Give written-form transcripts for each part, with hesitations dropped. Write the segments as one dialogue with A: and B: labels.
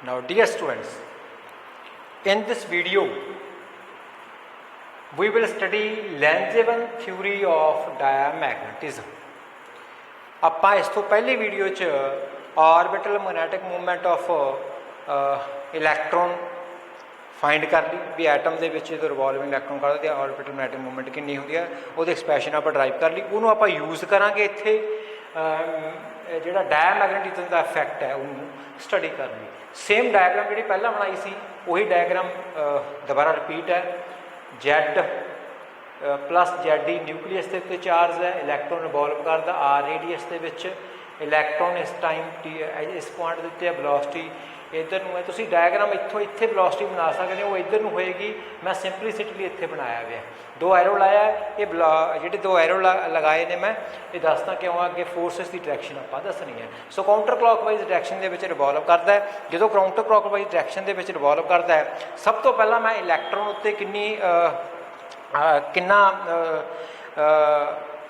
A: Now dear students, in this video we will study Langevin theory of diamagnetism. ਆਪਾਂ ਇਸ ਤੋਂ ਪਹਿਲੀ video 'ਚ orbital magnetic movement of electron find कर ली भी एटम के जो रिवॉल्विंग इलैक्ट्रॉन करते हैं ऑर्बिटल मैग्नेटिक मूवमेंट कितनी होंगी है वो एक्सप्रैशन आप ड्राइव कर ली उन्होंने आप यूज़ करांगे इत्थे जो डायमैग्नेटिज्म का इफैक्ट है उन्होंने स्टडी कर ली। सेम डायग्राम जी पहला बनाई सी वही डायग्राम दोबारा रिपीट है। Z plus Z D nucleus के उत्ते चार्ज है, इलैक्ट्रॉन रिवॉल्व करता आर रेडियस के इलैक्ट्रॉन इस टाइम टी इस पॉइंट के उत्ते वेलोसिटी इधर है। तुम डायग्राम इतों इतने वेलोसिटी बना सकते हो, वो इधर होएगी। मैं सिंपलीसिटी लिए इतने बनाया हुआ दो एरो लाया ये जो दो एरो लगाए ने मैं ये दसदा क्यों अगे फोर्सिस की डायरैक्शन आप दसनी है। सो काउंटर क्लॉकवाइज डायरैक्शन के रिवॉल्व करता है। जो काउंटर क्लॉकवाइज डायरैक्शन के रिवॉल्व करता है सब तो पहला मैं इलैक्ट्रॉन उत्ते किन्ना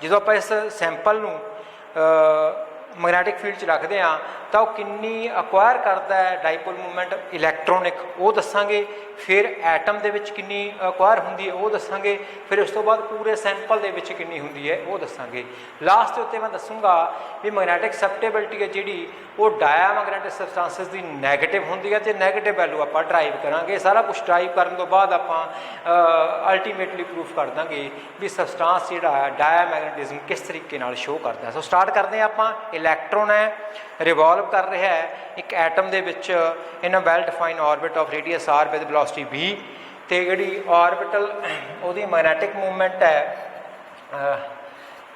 A: जो आप इस सैंपल मैगनैटिक फील्ड च रखते हैं तो किन्नी अक्वायर करता है डाइपोल मूवमेंट इलैक्ट्रॉनिक वो दसांगे। फिर एटम के किन्नी अक्वायर होंगी है वो दसांगे। फिर उस तो बाद पूरे सैंपल के किन्नी होंगी है वो दसांगे। लास्ट उत्ते मैं दसूँगा भी मैगनैटिक सब्सटेबिलिटी है जी वो डायामैग्नेटिक सबस्टांसिस की नैगेटिव होंगी है तो नैगेटिव वैल्यू आप ड्राइव करांगे। सारा कुछ ड्राइव करने तो बाद आप अल्टीमेटली प्रूफ कर देंगे भी सबस्टांस जो डायामैग्नेटिज्म किस तरीके शो करता है। सो स्टार्ट करते हैं आप। इलैक्ट्रॉन है रिवॉल्व कर रहा है एक एटम के in well defined orbit of radius r with velocity v तो जी ऑर्बिटल वो मैगनैटिक मूवमेंट है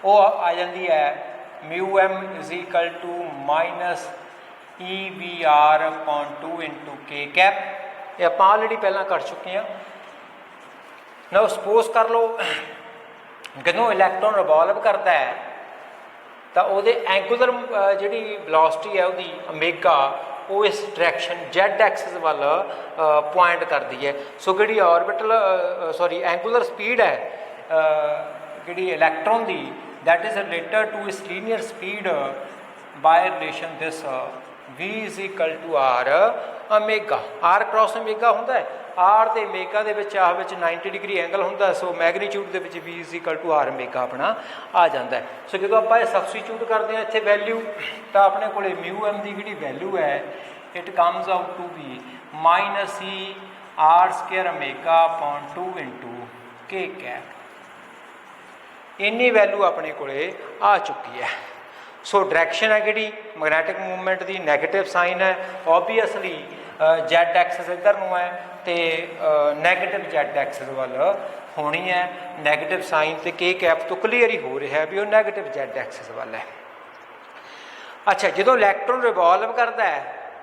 A: वो आ जाती है mu m is equal to minus e v r upon 2 into k cap. ये आप ऑलरेडी पहला कर चुके हैं ना। सपोज कर लो जो इलैक्ट्रॉन रिवॉल्व करता है तो वो एंगुलर जी वेलोसिटी है वो ओमेगा वो इस डायरैक्शन जैड एक्सिस वाल पॉइंट करती है। सो जी ऑर्बिटल सॉरी एंगुलर स्पीड है जी इलैक्ट्रॉन की दैट इज रिलेटेड टू इस linear speed by relation this v is equal to r omega. R cross omega होंदा है आर तो ओमेगा के 90 डिग्री एंगल होंदा। सो मैगनीट्यूड के v is equal to r omega अपना आ जाता है। सो जो आप सबस्टिट्यूट करते हैं इतने वैल्यू तो अपने को म्यू एम की जी वैल्यू है it comes out to be minus e r square omega upon 2 into k cap. इन्नी वैल्यू अपने को आ चुकी है। सो डायरैक्शन है जी मैगनैटिक मूवमेंट की नैगेटिव साइन है ओबीअसली जैड एक्सिस इधर है तो नैगेटिव जैड एक्सिस वाल होनी है। नैगेटिव साइन तो के कैप तो क्लीयर ही हो रहा है भी वो नैगेटिव जैड एक्सिस वाल है। अच्छा जो इलैक्ट्रॉन रिवॉल्व करता है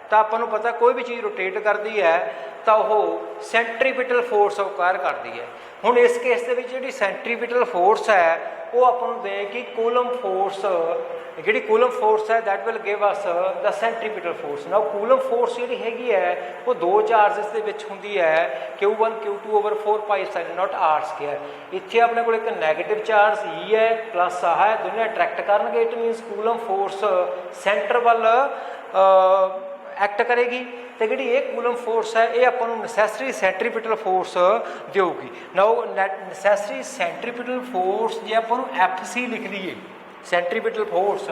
A: तो आपको पता कोई भी चीज़ रोटेट करती है तो वह सेंट्रीपिटल फोर्स अक्वायर करती है। हुण इस केस के जी सेंट्रीपिटल फोर्स है वो आपको देगी कूलम फोर्स जी कूलम फोर्स है that will give us the centripetal force. ना कूलम फोर्स जी हैगी है वो दो चार्जिस के होंगी है Q1 Q2 over 4 pi epsilon naught r square. इत्थे अपने को एक नैगेटिव चार्ज ई है प्लस आ है दोनों अट्रैक्ट करनगे। It means Coulomb force centre वाल एक्ट करेगी तो जी ये कूलम फोर्स है ये आपको नसैसरी सेंट्रीपिटल फोर्स देगी। ना नसैसरी सेंट्रीपिटल फोर्स जो आपको FC लिख लीए centripetal force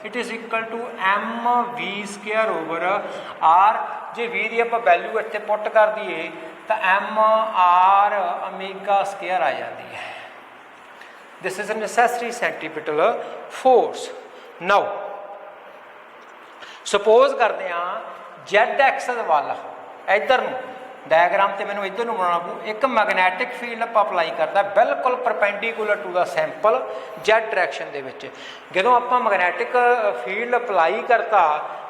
A: it is equal to m v square over r. जो वी की आप वैल्यू इतने पुट कर दिए तो एम आर ओमेगा स्केयर आ जाती है। This is a necessary centripetal force. Now suppose करते हैं जैड एक्सिस वाला इधर डायग्राम तो मैंने इधर बनाना पू एक मैगनैटिक फील्ड आप अप्लाई करता है बिल्कुल perpendicular to the sample z direction के। जो आप मैगनैटिक फील्ड अप्लाई करता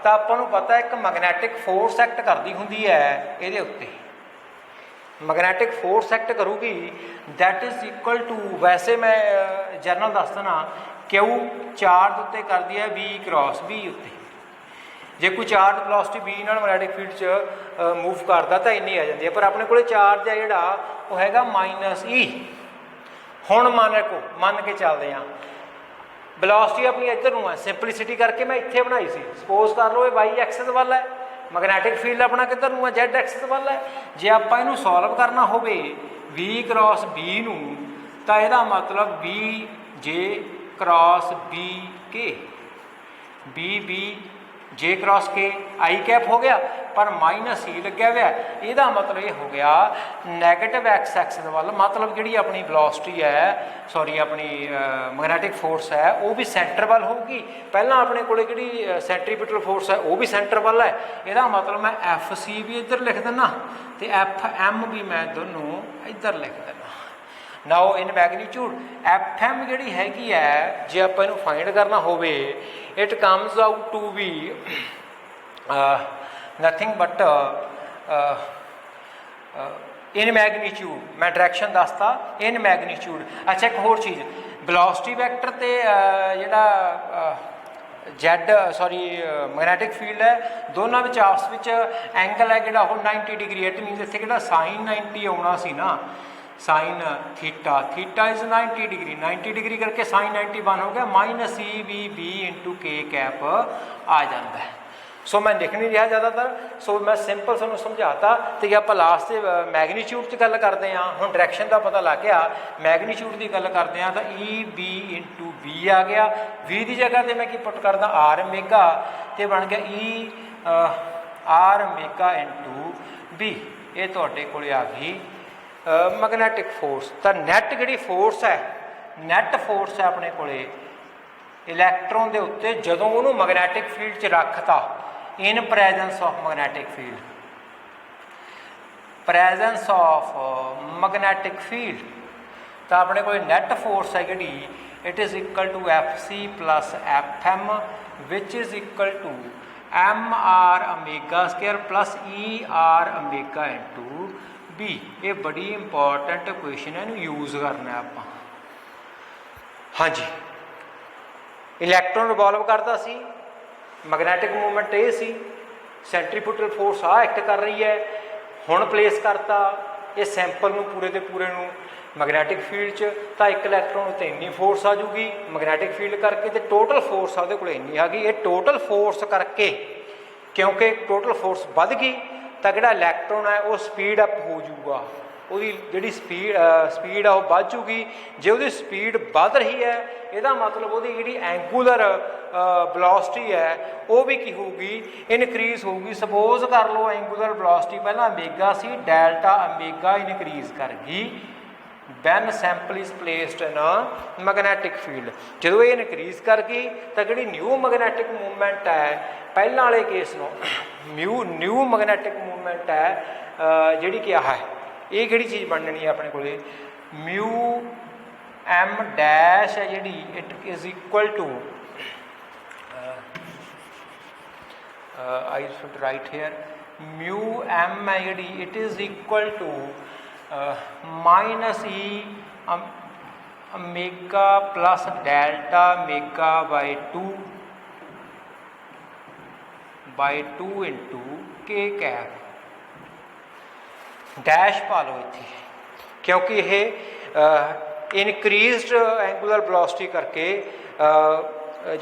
A: तो आपको पता एक मैगनैटिक फोर्स एक्ट करती होंगी है ये उत्ते मैगनैटिक फोर्स एक्ट करूगी दैट इज इक्वल टू वैसे मैं जर्नल दस देना क्यू चार्ज उत्ते कर दिया वी क्रॉस वी उत्ते। जे कोई charge velocity B magnetic field च मूव करता तो इन्नी आ जाती है पर अपने को चार्ज है जोड़ा वो है माइनस ई। हुण मन के चलते हैं वेलोसिटी अपनी इधर है सिंपलीसिटी करके मैं इत्थे बनाई सी। सपोज कर लो ये वाई एक्सिस वाल है मैगनैटिक फील्ड अपना किधर नूं है, Z एक्सिस वाल है। जे आपां इहनूं सॉल्व करना होवे V क्रॉस B नूं तां इहदा मतलब B J cross B K, B B J cross K आई कैप हो गया, पर माइनस ही लग्या हुआ। ਇਹਦਾ मतलब ये हो गया नैगेटिव एक्स एक्सिस वाल, मतलब जी अपनी वेलोसिटी है, सॉरी अपनी मैगनैटिक फोर्स है वो भी सेंटर वाल होगी। पहला अपने को जी सेंट्रीपिटल फोर्स है वो भी सेंटर वाल है। ਇਹਦਾ मतलब मैं एफ सी भी इधर लिख देना तो एफ एम भी मैं दोनों इधर लिख देना। Now in magnitude F M जी हैगी है, जे आप इनू फाइंड करना होवे it comes out to be nothing but in magnitude, मैं डायरैक्शन दसता इन मैगनीट्यूड। अच्छा एक होर चीज़, वेलोसिटी वैक्टर ते जिहड़ा जैड सॉरी मैगनैटिक फील्ड है दोनों में आपस में एंगल है जिहड़ा वो 90 डिग्री है। इट मीनस इत्थे जिहड़ा साइन 90 आउणा सी ना, sine theta, theta is 90 degree, 90 degree करके साइन 90 बन हो गया, minus e v B into k cap आ जाता है। सो मैं लिख नहीं रहा ज़्यादातर, सो मैं सिंपल तुहानूं समझाता। तो जे आपां लास्ट से मैगनीट्यूड की गल करते हैं, हुण डायरैक्शन का पता लग गया, मैगनीट्यूड की गल करते हैं तो ई बी इंटू बी आ गया। वी की जगह पर मैं की पुट करदा आर मेगा, तो बन गया e r omega into B. ये तुहाडे कोल आ गई मैगनैटिक फोर्स। तो नैट जी फोर्स है, नैट फोर्स है अपने को इलैक्ट्रॉन के उत्ते जदों उन्होंने मैगनैटिक फील्ड च रखता in presence of magnetic field, presence of magnetic field, तो अपने को नैट फोर्स है जी it is equal to f c plus f m which is equal to m r omega square plus e r omega into B. ये बड़ी important equation है, इन्हूं use करना है आपां। हाँ जी, इलैक्ट्रॉन रिवॉल्व करता सी, मैगनैटिक मूवमेंट ये सी, सेंट्रीफ्यूगल फोर्स आ act कर रही है, हुण प्लेस करता ये सैंपल नूं पूरे के पूरे नूं मैगनैटिक फील्ड च, तो एक इलैक्ट्रॉन उत्ते इन्नी फोर्स आ जूगी मैगनैटिक फील्ड करके, तो टोटल फोर्स उहदे कोल इन्नी आ गई। ये टोटल फोर्स करके क्योंकि टोटल फोर्स बढ़ गई तो जिहड़ा इलैक्ट्रॉन है वो स्पीड अप हो जाऊगा, ਉਹਦੀ ਜਿਹੜੀ ਸਪੀਡ ਆ ਉਹ ਵੱਧ ਜੂਗੀ। ਜੇ ਉਹਦੀ ਸਪੀਡ ਵੱਧ ਰਹੀ ਹੈ ਇਹਦਾ ਮਤਲਬ ਉਹਦੀ ਜਿਹੜੀ ਐਂਗੂਲਰ ਵੈਲੋਸਿਟੀ ਹੈ ਉਹ ਵੀ ਕੀ ਹੋਊਗੀ, ਇਨਕਰੀਜ਼ ਹੋਊਗੀ। ਸਪੋਜ਼ ਕਰ ਲਓ ਐਂਗੂਲਰ ਵੈਲੋਸਿਟੀ ਪਹਿਲਾਂ ਓਮੇਗਾ ਸੀ, ਡੈਲਟਾ ਓਮੇਗਾ ਇਨਕਰੀਜ਼ ਕਰ ਗਈ when sample is placed in magnetic field. ਜਦੋਂ ਇਹ ਇਨਕਰੀਜ਼ ਕਰ ਗਈ ਤਾਂ ਜਿਹੜੀ ਨਿਊ ਮੈਗਨੈਟਿਕ ਮੂਵਮੈਂਟ ਹੈ ਪਹਿਲਾਂ ਵਾਲੇ ਕੇਸ ਨੂੰ ਨਿਊ ਮੈਗਨੈਟਿਕ ਮੂਵਮੈਂਟ ਹੈ ਜਿਹੜੀ ਕਿ ਆਹ ਹੈ ਇਹ ਕਿਹੜੀ ਚੀਜ਼ ਬਣਨੀ ਹੈ ਆਪਣੇ ਕੋਲ ਮਿਊ ਐਮ ਡੈਸ਼ ਹੈ ਜਿਹੜੀ it is equal to I should write here mu m है जी it is equal to minus e omega plus delta omega by 2 into k cap dash पा लो इत्थे क्योंकि ये इनक्रीज्ड एंगूलर वेलोसिटी करके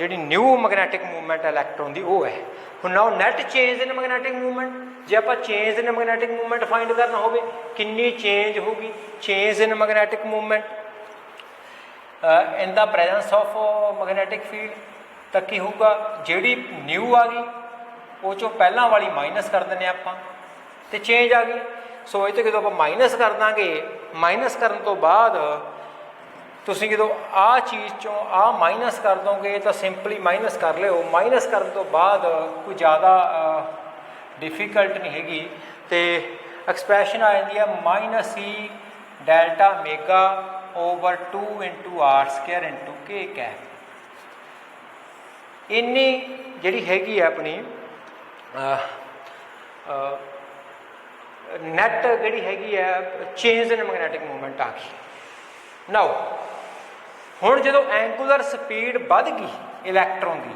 A: जी न्यू मैगनैटिक मूवमेंट इलैक्ट्रॉन की वो है। हुण now net change in magnetic movement, जे आप change in magnetic movement find करना हो कितनी चेंज होगी, change in magnetic movement in the presence of magnetic field तो की होगा जी न्यू आ गई वो चो पहला वाली माइनस कर दें आप तो चेंज आ गई। सो ये जो आप माइनस कर देंगे माइनस करने तो बाद तुसीं जो आ चीज़ चों आ माइनस कर दोगे तो सिंपली माइनस कर लियो, माइनस करने तो बाद कोई ज़्यादा डिफिकल्ट नहीं हैगी तो एक्सप्रैशन आ जाती है minus e delta omega over 2 into r square into k cap. इन्नी जी हैगी अपनी नैट जी हैगी है चेंज इन मैगनैटिक मूवमेंट आ गई। नाउ हुण जो एंगूलर स्पीड बढ़ गई इलैक्ट्रॉन की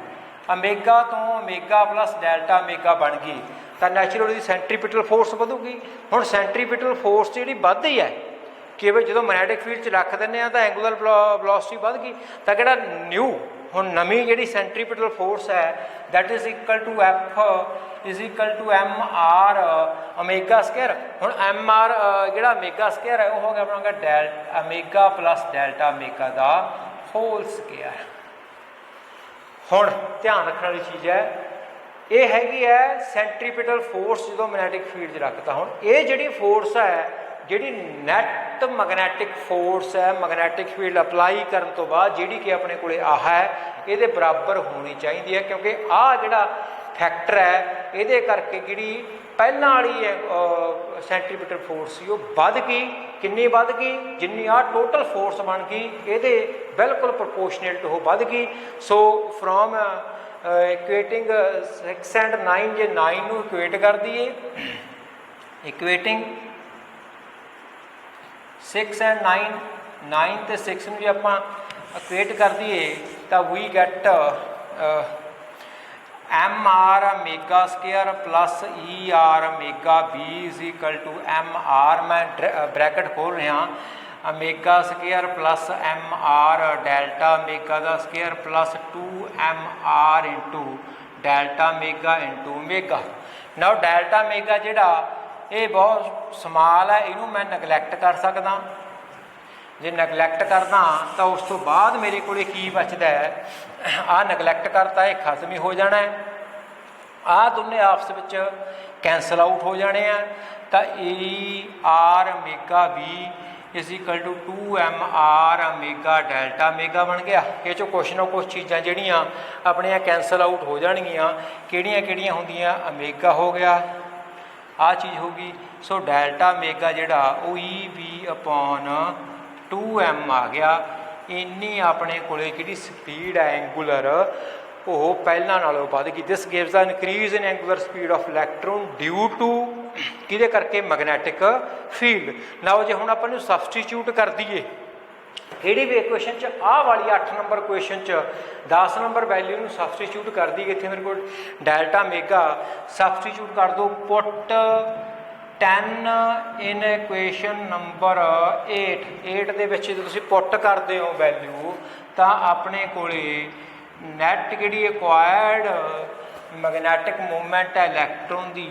A: ओमेगा तो ओमेगा प्लस डेल्टा ओमेगा बन गई तो नैचुरली सेंट्रीपिटल फोर्स बढ़ूगी। हुण सेंट्रीपिटल फोर्स जी बढ़ती है कि जो मैगनैटिक फील्ड च रख दें तो एंगूलर वेलोसिटी बढ़ गई तो जिहड़ा न्यू हुण नवीं जिहड़ी सेंट्रीपिटल फोर्स है that is equal to F is equal to m r omega square. हुण एम आर जिहड़ा ओमेगा स्केयर है वो हो गया अपना delta omega plus delta omega दा होल स्केयर। हुण ध्यान रखने वाली चीज़ है ये हैगी है सेंट्रीपिटल फोर्स जो मैग्नैटिक फील्ड रखता। हुण ये जिहड़ी फोर्स है जिहड़ी नैट मैग्नैटिक फोर्स है मैग्नैटिक फील्ड अपलाई करन तो बाद जिहड़ी कि अपने कोले आह है ये बराबर होनी चाहिए है, क्योंकि आ जिहड़ा फैक्टर है ये करके जिहड़ी पहलां वाली सेंट्रीपिटल फोर्स सी वो वध गई। किन्नी वध गई? जिन्नी आ टोटल फोर्स बन गई ये बिल्कुल प्रोपोर्शनल टू वध गई। सो फ्रॉम इक्वेटिंग 6 एंड 9 जे 9 नूं इक्वेट कर दीए इक्वेटिंग 6 एंड 9 तो 6 में जो आप इक्वेट कर दिए तो we get m r omega square plus e r omega B is equal to m r, मैं ब्रैकेट खोल रहा omega square plus m r delta omega का square plus 2 m r into delta omega into omega. Now delta omega जिहड़ा ये बहुत small है, इनू मैं नगलैक्ट कर सकदा। जे नगलैक्ट करदा तो उस तो बाद मेरे को की बचता है, आ नगलैक्ट करता ये खत्म ही हो जाना है। आ दोनों आपस में कैंसल आउट हो जाने हैं तो e r omega B is equal to 2 m r omega delta omega बन गया। ये चो कुछ ना कुछ चीज़ां जिहड़ियां अपनियां कैंसल आउट हो जाणगियां। किहड़ियां होंदियां? ओमेगा हो गया, आ चीज़ होगी। सो डेल्टा ओमेगा जिहड़ा वो ई बी अपॉन 2 एम आ गया। इन्नी अपने कोले जिहड़ी स्पीड है एंगूलर वो पहलां नालों वध गई। This gives the increase in angular speed of electron due to किहदे करके? Magnetic field. नाउ जे हुण आपां नूं सबस्टिट्यूट कर दईए किहड़ी भी इक्वेशन च आ वाली 8 नंबर इक्वेशन च 10 नंबर वैल्यू नूं सबस्टिट्यूट कर दईए। इत्थे मेरे कोल डेल्टा ओमेगा सबस्टिट्यूट कर दो, पुट 10 इन इक्वेशन नंबर 8 दे विच जो तुसीं पुट करदे हो वैल्यू तो अपने कोले नैट जिहड़ी एक्वायर्ड मैग्नैटिक मूवमेंट है इलैक्ट्रॉन की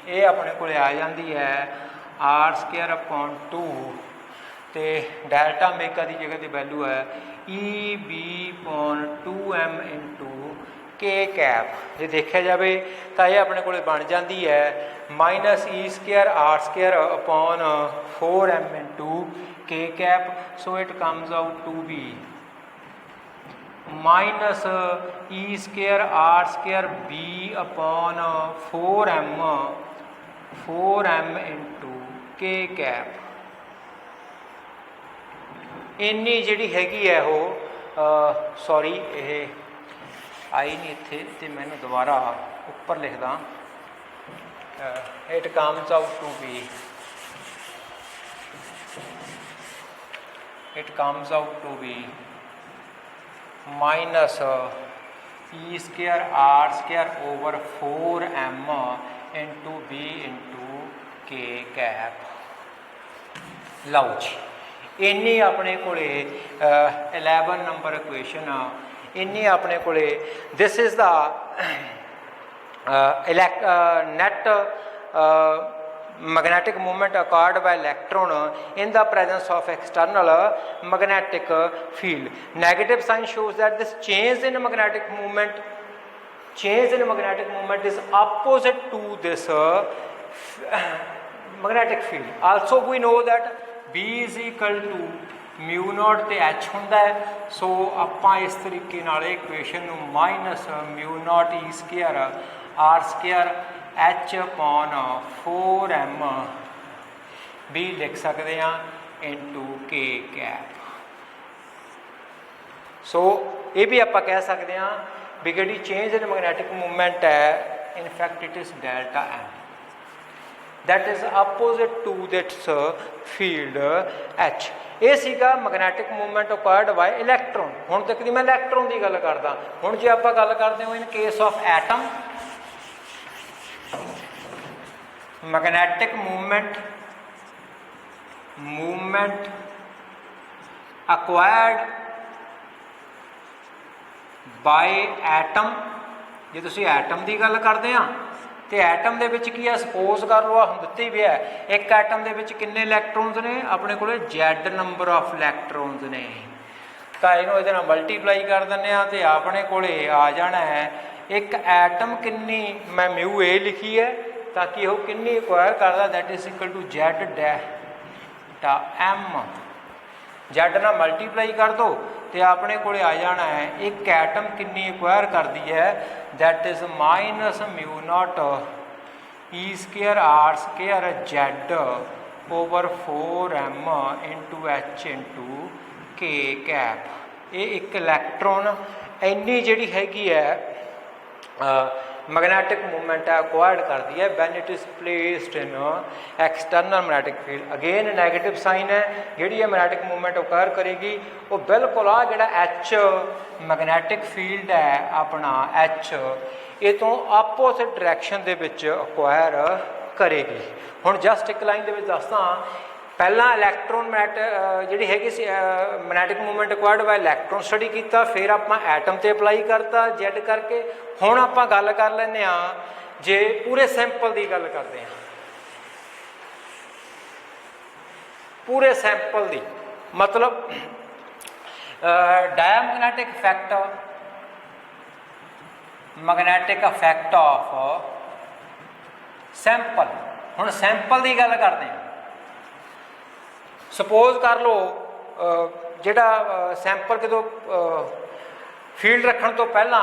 A: ये अपने कोले आ जाती है आर स्केयर अपॉन 2 तो डेल्टा ओमेगा की जगह की वैल्यू है e b upon 2 m into k cap. जे देखा जाए तो यह अपने को बन जाती है minus e square r square upon 4 m into k cap. So it comes out to be minus e square r square b upon 4 m into k cap. इन्नी जिहड़ी हैगी है वो सॉरी ये आई नहीं इत्थे ते मैंने दोबारा ऊपर लिखदा it comes out to be minus e square r square over 4 m into B into k cap. लाओ जी इन्नी अपने कोले 11 नंबर इक्वेशन इन्नी अपने कोले this is the net magnetic movement occurred by electron in the presence of external magnetic field. Negative sign shows that this change in magnetic movement is opposite to this magnetic field. Also we know that B is equal to mu naught तो H होंदा है। So आपां इस तरीके नाल equation नूं minus mu naught e square r square H upon 4 M भी लिख सकते हैं इंटू के कैप। सो ये भी आप कह सकते हैं भी जी चेंज इन मैग्नैटिक मूवमेंट है in fact it is delta M that is opposite to its field H. ये सीगा magnetic movement occurred by electron. हुण तक दी मैं इलैक्ट्रॉन की गल करदा। हुण जे आपां गल करदे हो in case of atom magnetic movement acquired by atom. जे तुसीं एटम की गल करते हैं तो एटम दे विच की है, सपोज कर लो हम दिते भी है, एक एटम दे विच किन्ने इलैक्ट्रॉन्स ने अपने को Z नंबर ऑफ इलैक्ट्रॉन्स ने, तो इहनूं मल्टीप्लाई कर दें तो अपने को आ जाना है एक एटम किन्नी, मैं म्यू ए लिखी है ताकि वह किन्नी एक्वायर करता, that is equal to Z delta M। Z ना मल्टीप्लाई कर दो तो अपने को आ जाना है एक एटम किन्नी एक्वायर करती है, that is minus mu naught e square r square Z over 4m into H into k cap. ये एक इलैक्ट्रॉन इन्नी जिहड़ी हैगी है मैगनैटिक मूवमेंट है एक्वायर्ड करती है when it is placed in external magnetic field. Again negative sign है, जिहड़ी मैगनैटिक मूवमेंट एक्वायर करेगी वो बिल्कुल आ जिहड़ा H मैगनैटिक फील्ड है अपना H ये तो आपोजिट डायरैक्शन दे विच एक्वायर करेगी। हुण जस्ट एक लाइन दे विच दसदा, पहला इलैक्ट्रॉन जी हैगी magnetic movement acquired by electron study किया, फिर आप एटम से अप्लाई करता Z करके। हुण आप गल कर लैंदे आ जे पूरे सैंपल की गल करते हैं, पूरे सैंपल की मतलब diamagnetic effect, magnetic effect of sample. हुण सैंपल की गल करते हैं, सपोज कर लो जिहड़ा सैंपल जो फील्ड रखने तो पहला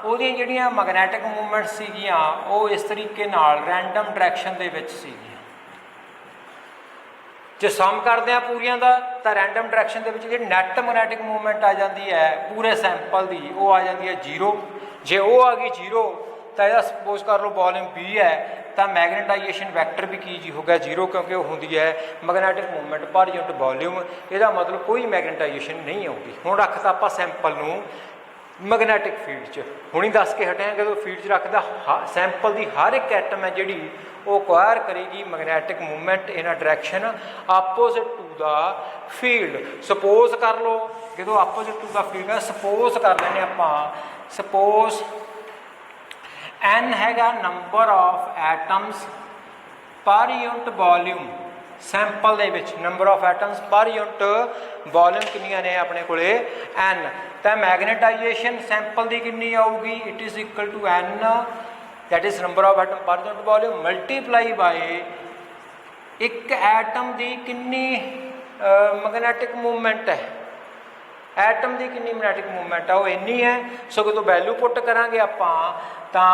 A: उहदी जिहड़ियां मैगनैटिक मूवमेंट सीगियां वो इस तरीके नाल रैंडम डायरैक्शन दे विच सीगियां। जे सम करते हैं पूरियां दा तो रैंडम डायरैक्शन दे विच जिहड़ी नैट मैगनैटिक मूवमेंट आ जाती है पूरे सैंपल की वो आ जाती है 0। जे वो आ गई 0 तो यह सपोज कर लो वॉल्यूम B है तो मैगनेटाइजेशन वैक्टर भी की जी हो गया 0, क्योंकि वो होंगी है मैगनैटिक मूवमेंट पर यूनिट वॉल्यूम, यदा मतलब कोई मैगनेटाइजेशन नहीं आती। हुण रखता आप सैंपल नूं मैगनैटिक फील्ड च, हुणी दस के हटे हैं कि फील्ड च रखता सैंपल की हर एक एटम है जिहड़ी वो एक्वायर करेगी magnetic movement in a direction opposite to the field. Suppose कर लो जो आपोजिट टू द फील्ड है, सपोज कर लें आप, सपोज N हैगा number of atoms per unit volume sample दे विच, number of atoms per unit volume कितनियां ने अपने को N, तो मैगनेटाइजेशन सैंपल की कितनी आऊगी, it is equal to N that is number of atom per unit volume multiply bye एक एटम की कितनी मैगनैटिक मूवमेंट है, एटम की कितनी मैगनैटिक मूवमेंट है वो इन्नी है। सो जो वैल्यू पुट करांगे आपां तो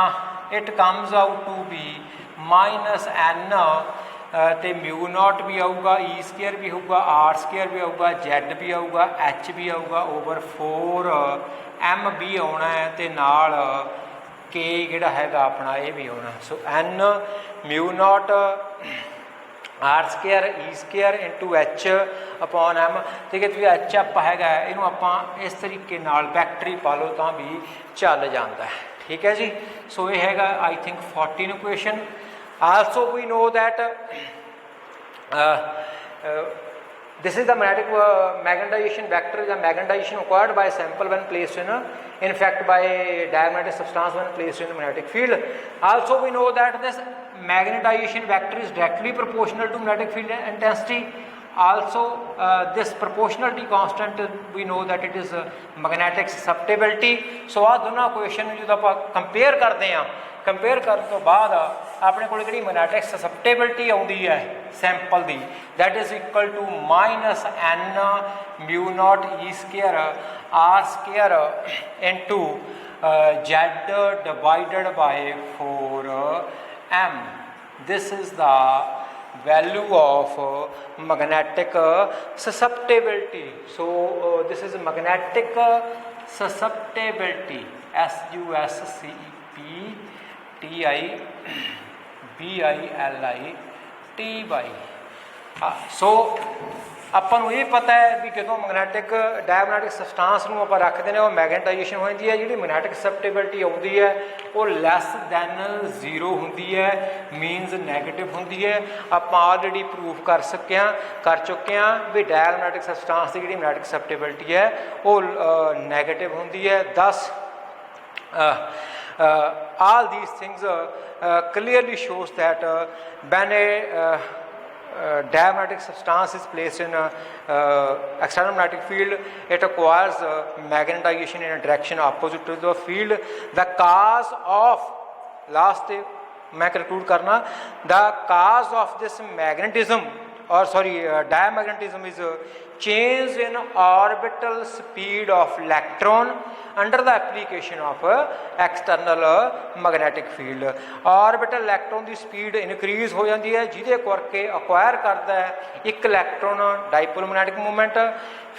A: it comes out to be minus N तो म्यू नॉट भी आऊगा, ई स्केयर भी होगा, आर स्केयर भी आऊगा, Z भी आऊगा, H भी आऊगा ओवर 4M भी आना है तो नाल K जिहड़ा हैगा अपना ये भी आना। So N mu naught r square e square into H upon M, ठीक है। तो H आप हैगा इनू आप इस तरीके नाल वैक्टरी पा लो तो भी चल जाता है, ठीक है जी। सो ये हैगा I think 14 equation. Also we know that this is the magnetization vector, the magnetization acquired by sample when placed in fact by diamagnetic substance when placed in the magnetic field. Also we know that this magnetization vector is directly proportional to magnetic field intensity. Also this proportionality constant we know that it is magnetic susceptibility. So आ दोनों equation जो आप compare करते हैं, compare करने तो बाद अपने को जी मैगनैटिक ससैप्टेबिलिटी आती है सैंपल की, that is equal to minus N mu naught e square r square into Z divided by 4M। This is the value of magnetic susceptibility. So this is magnetic susceptibility, susceptibility. So अपन ये पता है भी जो magnetic diamagnetic सबसटांस में आप रखते हैं वो मैगनेटाइजेशन होती है, जी मैगनैटिक ससैप्टेबिलिटी आती है वो लैस दैन 0 होती है, मीनस नैगेटिव होती है। आप ऑलरेडी प्रूव कर चुके हैं भी डायमैग्नेटिक सबसटांस की जी मैगनैटिक ससैप्टेबिलिटी है वो नैगेटिव होती है। 10 all these things clearly shows that when a diamagnetic substance is placed in external magnetic field, it acquires magnetization in a direction opposite to the field. The cause of last मैं conclude करना, the cause of this magnetism or sorry diamagnetism is change in orbital speed of electron under the application of external magnetic field. Orbital electron की speed increase हो जाती है, जिहदे करके acquire करता है एक electron dipole magnetic moment,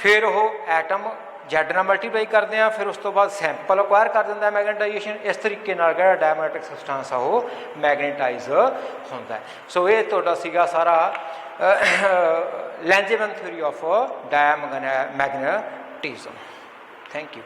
A: फिर वो एटम जैड नाल मल्टीप्लाई करते हैं, फिर उस तो बाद सैंपल अक्वायर कर दिंदा है मैगनेटाइजेशन। इस तरीके नाल जिहड़ा डायमैग्नेटिक सबसटेंस आ वो मैगनेटाइज होंदा है। सो ये तुहाडा सीगा सारा Langevin theory of diamagnetism. Thank you.